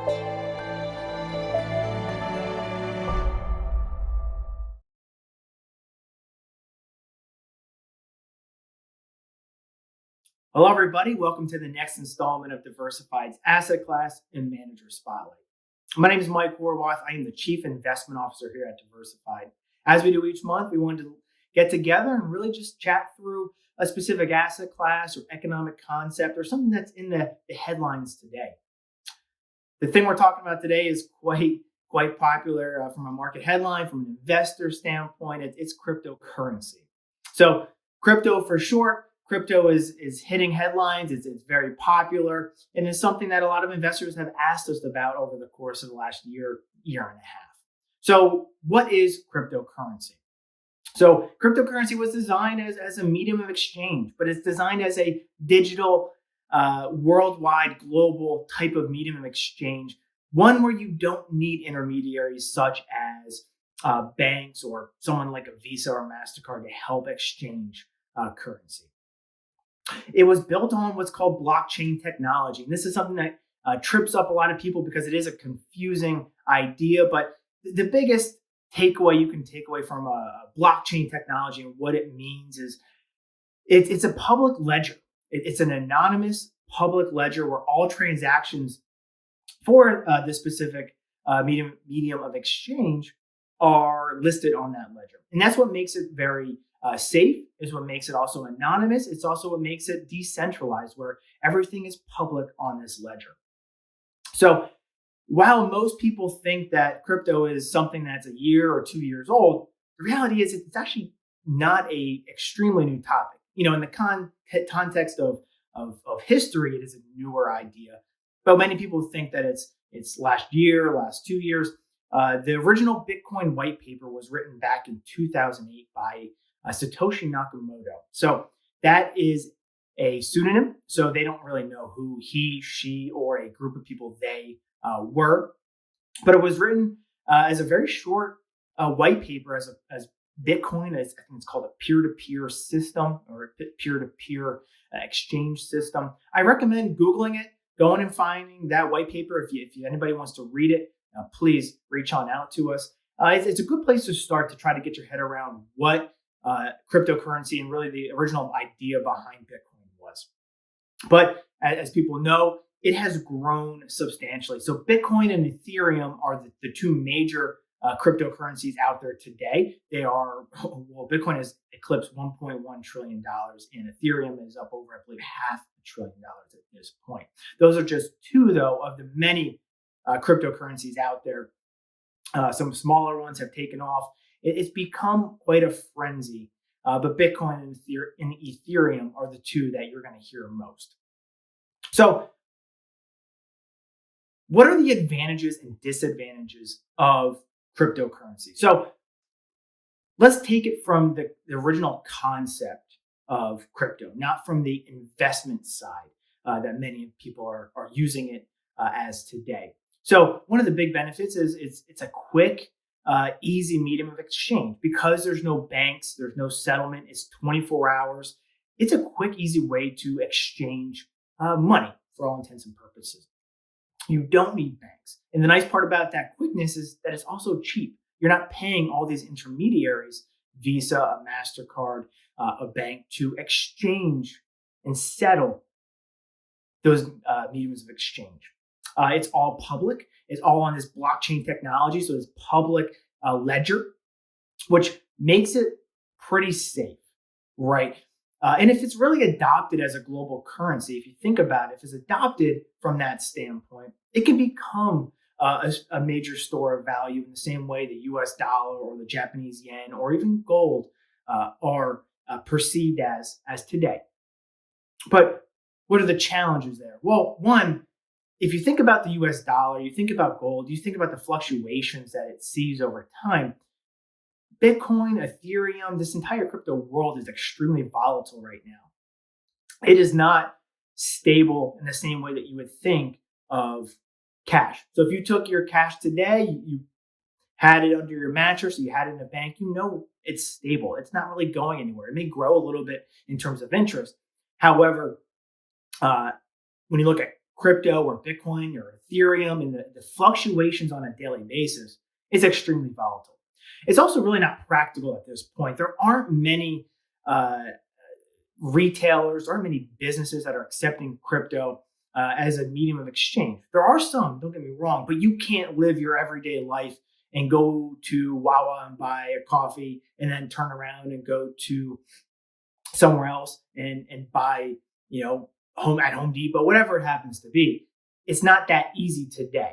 Hello, everybody. Welcome to the next installment of Diversified's Asset Class and Manager Spotlight. My name is Mike Horwath. I am the Chief Investment Officer here at Diversified. As we do each month, we wanted to get together and really just chat through a specific asset class or economic concept or something that's in the headlines today. The thing we're talking about today is quite popular from a market headline, from an investor standpoint. It's cryptocurrency. So crypto for short. Crypto is hitting headlines. It's very popular, and it's something that a lot of investors have asked us about over the course of the last year and a half. So what is cryptocurrency? So cryptocurrency was designed as a medium of exchange, but it's designed as a digital, worldwide, global type of medium of exchange, one where you don't need intermediaries such as banks or someone like a Visa or MasterCard to help exchange currency. It was built on what's called blockchain technology. And this is something that trips up a lot of people because it is a confusing idea. But the biggest takeaway you can take away from a blockchain technology and what it means is it's a public ledger. It's an anonymous public ledger where all transactions for this specific medium of exchange are listed on that ledger. And that's what makes it very safe, is what makes it also anonymous. It's also what makes it decentralized, where everything is public on this ledger. So while most people think that crypto is something that's a year or 2 years old, the reality is it's actually not a extremely new topic. In the context of history, it is a newer idea. But many people think that it's last year, last 2 years. The original Bitcoin white paper was written back in 2008 by Satoshi Nakamoto. So that is a pseudonym. So they don't really know who he, she, or a group of people they were. But it was written as a very short white paper as Bitcoin. I think it's called a peer-to-peer system or a peer-to-peer exchange system. I recommend Googling it, going and finding that white paper. If anybody wants to read it, please reach on out to us. It's a good place to start to try to get your head around what cryptocurrency and really the original idea behind Bitcoin was. But as people know, it has grown substantially. So Bitcoin and Ethereum are the two major cryptocurrencies out there today. Bitcoin has eclipsed $1.1 trillion and Ethereum is up over, I believe, $500 billion at this point. Those are just two, though, of the many cryptocurrencies out there. Some smaller ones have taken off. It's become quite a frenzy, but Bitcoin and Ethereum are the two that you're going to hear most. So what are the advantages and disadvantages of cryptocurrency? So let's take it from the original concept of crypto, not from the investment side that many people are using it as today. So one of the big benefits is it's a quick, easy medium of exchange. Because there's no banks, there's no settlement, it's 24 hours. It's a quick, easy way to exchange money for all intents and purposes. You don't need banks. And the nice part about that quickness is that it's also cheap. You're not paying all these intermediaries, Visa, a MasterCard, a bank, to exchange and settle those mediums of exchange. It's all public. It's all on this blockchain technology. So it's public ledger, which makes it pretty safe, right? And if it's really adopted as a global currency, if you think about it, if it's adopted from that standpoint, it can become a major store of value in the same way the US dollar or the Japanese yen or even gold are perceived as today. But what are the challenges there? Well, one, if you think about the US dollar, you think about gold, you think about the fluctuations that it sees over time, Bitcoin, Ethereum, this entire crypto world is extremely volatile right now. It is not stable in the same way that you would think of cash. So if you took your cash today, you had it under your mattress, you had it in a bank, it's stable. It's not really going anywhere. It may grow a little bit in terms of interest. However, when you look at crypto or Bitcoin or Ethereum and the fluctuations on a daily basis is extremely volatile. It's also really not practical at this point. There aren't many uh, retailers or many businesses that are accepting crypto as a medium of exchange. There are some, don't get me wrong, but you can't live your everyday life and go to Wawa and buy a coffee and then turn around and go to somewhere else and buy, Home Depot, whatever it happens to be. It's not that easy today.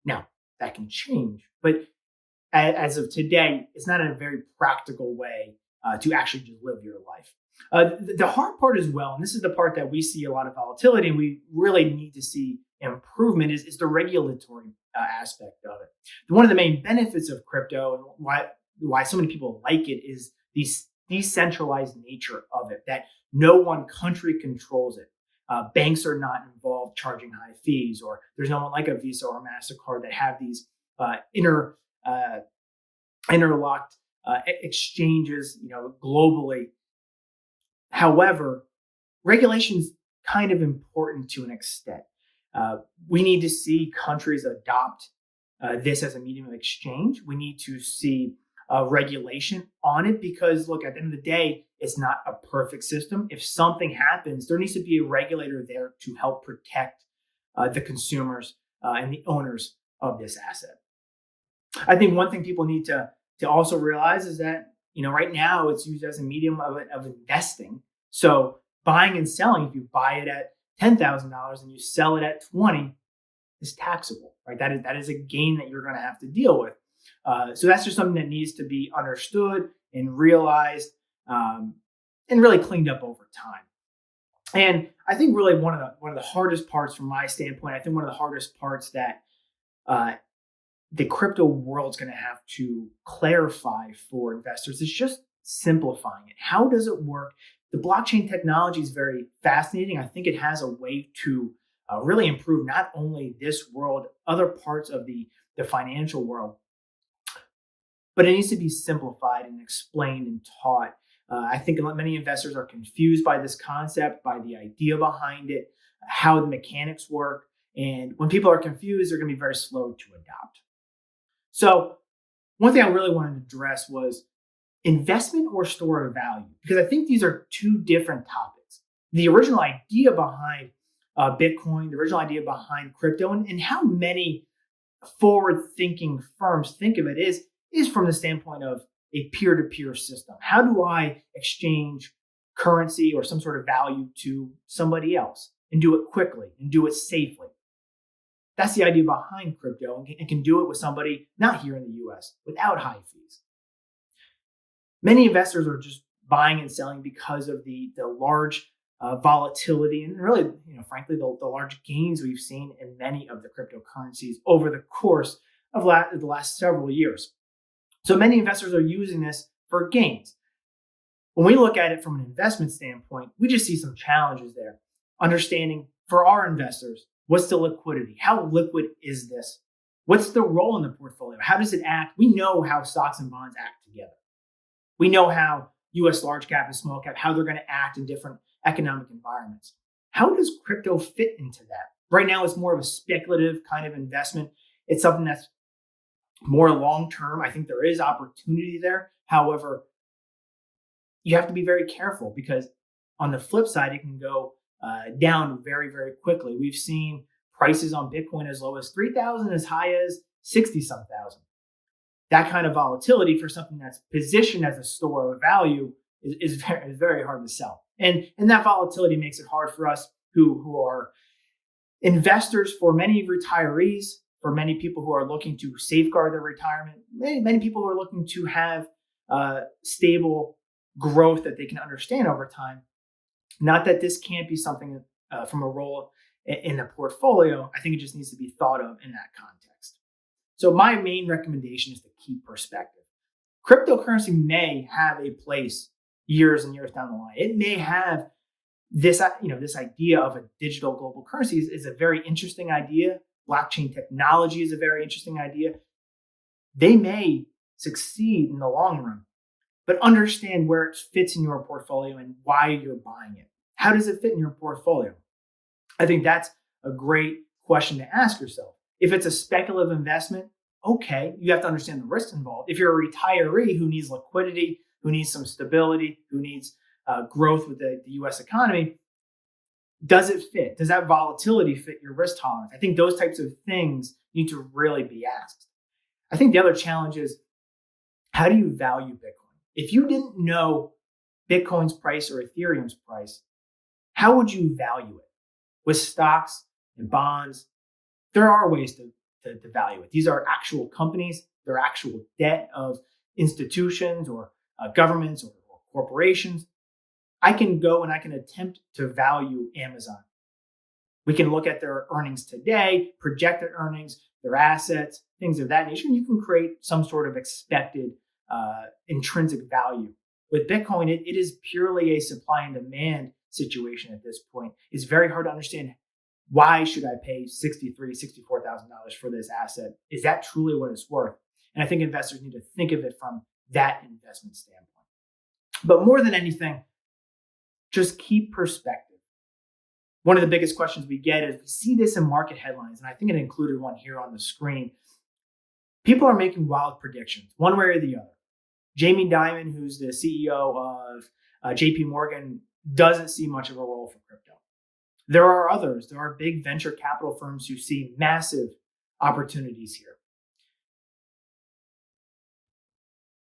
Now, that can change, but as of today, it's not in a very practical way to actually just live your life. The hard part as well, and this is the part that we see a lot of volatility and we really need to see improvement, is the regulatory aspect of it. One of the main benefits of crypto and why so many people like it is the decentralized nature of it, that no one country controls it. Banks are not involved charging high fees, or there's no one like a Visa or MasterCard that have these interlocked exchanges, globally. However, regulation is kind of important to an extent. We need to see countries adopt this as a medium of exchange. We need to see regulation on it because, look, at the end of the day, it's not a perfect system. If something happens, there needs to be a regulator there to help protect the consumers and the owners of this asset. I think one thing people need to also realize is that, right now it's used as a medium of investing. So buying and selling, if you buy it at $10,000 and you sell it at 20, is taxable, right? That is a gain that you're going to have to deal with. So that's just something that needs to be understood and realized and really cleaned up over time. And I think really one of the hardest parts from my standpoint, I think one of the hardest parts that the crypto world is going to have to clarify for investors is just simplifying it. How does it work? The blockchain technology is very fascinating. I think it has a way to really improve not only this world, other parts of the financial world, but it needs to be simplified and explained and taught. I think many investors are confused by this concept, by the idea behind it, how the mechanics work. And when people are confused, they're going to be very slow to adopt. So one thing I really wanted to address was investment or store of value, because I think these are two different topics. The original idea behind Bitcoin, the original idea behind crypto, and how many forward-thinking firms think of it is from the standpoint of a peer-to-peer system. How do I exchange currency or some sort of value to somebody else and do it quickly and do it safely? That's the idea behind crypto, and can do it with somebody not here in the US without high fees. Many investors are just buying and selling because of the large volatility and really, frankly, the large gains we've seen in many of the cryptocurrencies over the course of the last several years. So many investors are using this for gains. When we look at it from an investment standpoint, we just see some challenges there. Understanding for our investors, what's the liquidity? How liquid is this? What's the role in the portfolio? How does it act? We know how stocks and bonds act together. We know how US large cap and small cap, how they're going to act in different economic environments. How does crypto fit into that? Right now, it's more of a speculative kind of investment. It's something that's more long-term. I think there is opportunity there. However, you have to be very careful because on the flip side, it can go down very, very quickly. We've seen prices on Bitcoin as low as 3,000, as high as 60-some thousand. That kind of volatility for something that's positioned as a store of value is very hard to sell. And that volatility makes it hard for us who are investors, for many retirees, for many people who are looking to safeguard their retirement, many people who are looking to have stable growth that they can understand over time. Not that this can't be something from a role in the portfolio. I think it just needs to be thought of in that context. So my main recommendation is to keep perspective. Cryptocurrency may have a place years and years down the line. It may have this idea of a digital global currency is a very interesting idea. Blockchain technology is a very interesting idea. They may succeed in the long run, but understand where it fits in your portfolio and why you're buying it. How does it fit in your portfolio? I think that's a great question to ask yourself. If it's a speculative investment, okay, you have to understand the risks involved. If you're a retiree who needs liquidity, who needs some stability, who needs growth with the US economy, does it fit? Does that volatility fit your risk tolerance? I think those types of things need to really be asked. I think the other challenge is, how do you value Bitcoin? If you didn't know Bitcoin's price or Ethereum's price, how would you value it? With stocks and bonds, there are ways to value it. These are actual companies, they're actual debt of institutions or governments or corporations. I can go and I can attempt to value Amazon. We can look at their earnings today, projected earnings, their assets, things of that nature. And you can create some sort of expected intrinsic value. With Bitcoin, it is purely a supply and demand situation at this point. It's very hard to understand, why should I pay $63,000, $64,000 for this asset? Is that truly what it's worth? And I think investors need to think of it from that investment standpoint. But more than anything, just keep perspective. One of the biggest questions we get is, we see this in market headlines, and I think it included one here on the screen. People are making wild predictions, one way or the other. Jamie Dimon, who's the CEO of JP Morgan, doesn't see much of a role for crypto. There are others. There are big venture capital firms who see massive opportunities here.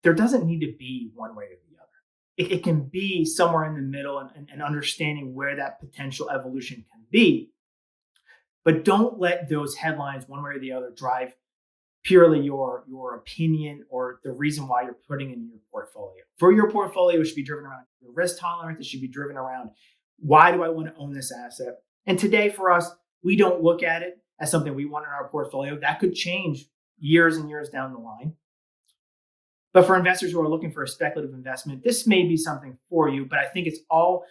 There doesn't need to be one way or the other. It can be somewhere in the middle, and understanding where that potential evolution can be. But don't let those headlines, one way or the other, drive purely your opinion or the reason why you're putting in your portfolio. For your portfolio, it should be driven around your risk tolerance. It should be driven around, why do I want to own this asset? And today for us, we don't look at it as something we want in our portfolio. That could change years and years down the line. But for investors who are looking for a speculative investment, this may be something for you, but I think it's all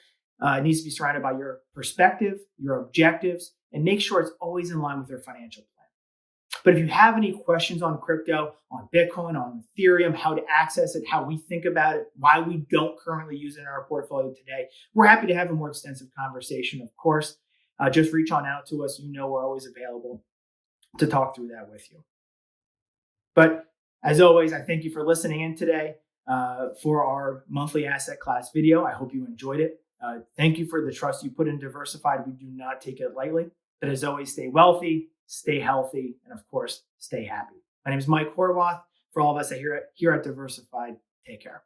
needs to be surrounded by your perspective, your objectives, and make sure it's always in line with your financial plan. But if you have any questions on crypto, on Bitcoin, on Ethereum, how to access it, how we think about it, why we don't currently use it in our portfolio today, we're happy to have a more extensive conversation, of course. Just reach on out to us. We're always available to talk through that with you. But as always, I thank you for listening in today for our monthly asset class video. I hope you enjoyed it. Thank you for the trust you put in Diversified. We do not take it lightly. But as always, stay wealthy, stay healthy, and of course, stay happy. My name is Mike Horwath. For all of us here at Diversified, take care.